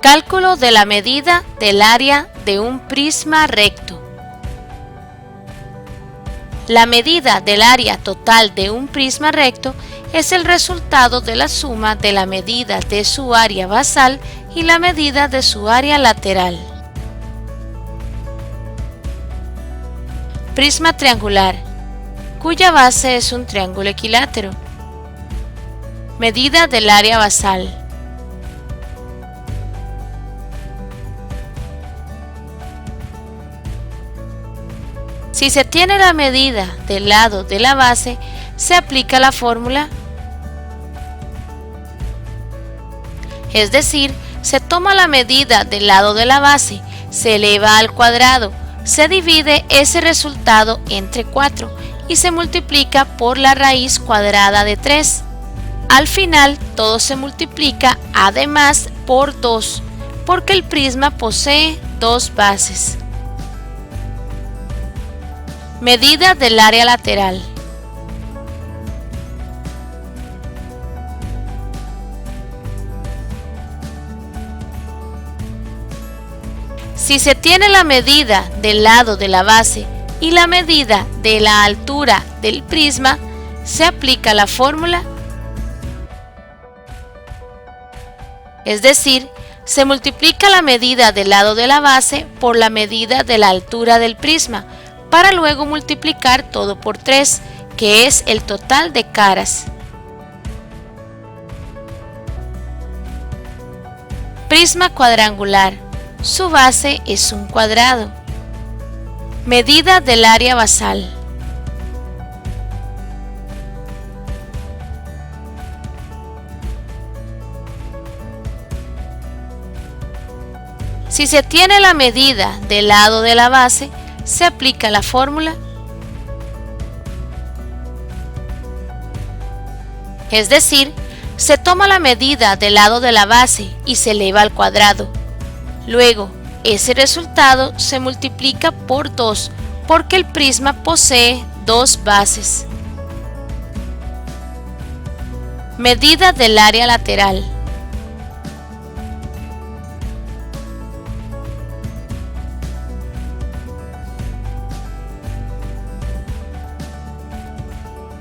Cálculo de la medida del área de un prisma recto. La medida del área total de un prisma recto es el resultado de la suma de la medida de su área basal y la medida de su área lateral. Prisma triangular, cuya base es un triángulo equilátero. Medida del área basal. Si se tiene la medida del lado de la base, se aplica la fórmula, es decir, se toma la medida del lado de la base, se eleva al cuadrado, se divide ese resultado entre 4 y se multiplica por la raíz cuadrada de 3. Al final, todo se multiplica además por 2, porque el prisma posee dos bases. Medida del área lateral. Si se tiene la medida del lado de la base y la medida de la altura del prisma, se aplica la fórmula, es decir, se multiplica la medida del lado de la base por la medida de la altura del prisma, para luego multiplicar todo por 3, que es el total de caras. Prisma cuadrangular, su base es un cuadrado. Medida del área basal. Si se tiene la medida del lado de la base, se aplica la fórmula, es decir, se toma la medida del lado de la base y se eleva al cuadrado. Luego, ese resultado se multiplica por 2 porque el prisma posee dos bases. Medida del área lateral.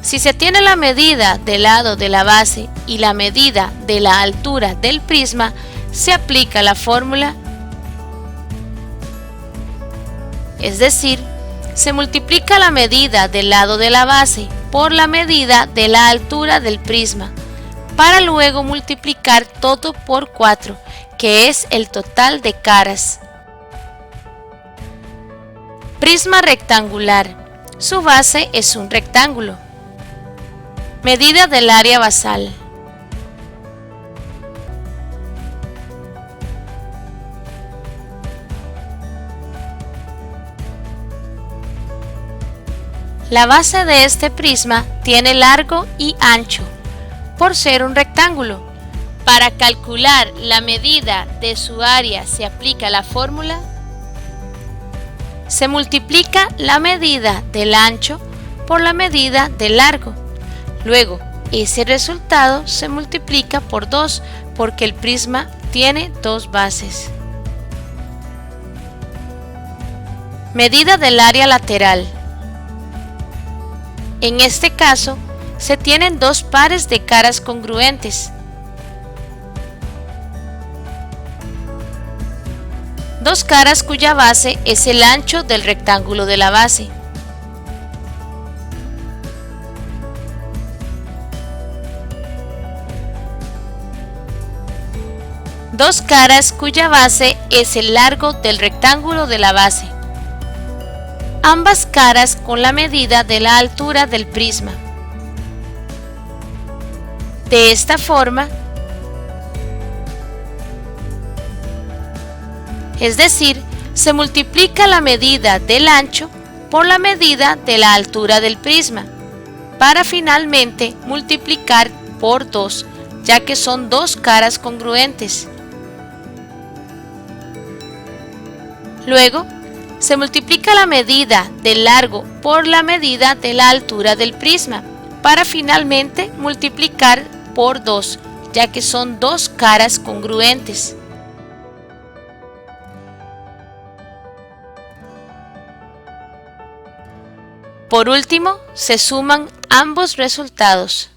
Si se tiene la medida del lado de la base y la medida de la altura del prisma, se aplica la fórmula, es decir, se multiplica la medida del lado de la base por la medida de la altura del prisma, para luego multiplicar todo por 4, que es el total de caras. Prisma rectangular, su base es un rectángulo. Medida del área basal. La base de este prisma tiene largo y ancho, por ser un rectángulo. Para calcular la medida de su área se aplica la fórmula. Se multiplica la medida del ancho por la medida del largo. Luego, ese resultado se multiplica por 2 porque el prisma tiene dos bases. Medida del área lateral. En este caso, se tienen dos pares de caras congruentes. Dos caras cuya base es el ancho del rectángulo de la base. Dos caras cuya base es el largo del rectángulo de la base. Ambas caras con la medida de la altura del prisma. De esta forma, es decir, se multiplica la medida del ancho por la medida de la altura del prisma, para finalmente multiplicar por 2, ya que son dos caras congruentes. Luego, se multiplica la medida del largo por la medida de la altura del prisma, para finalmente multiplicar por 2, ya que son dos caras congruentes. Por último, se suman ambos resultados.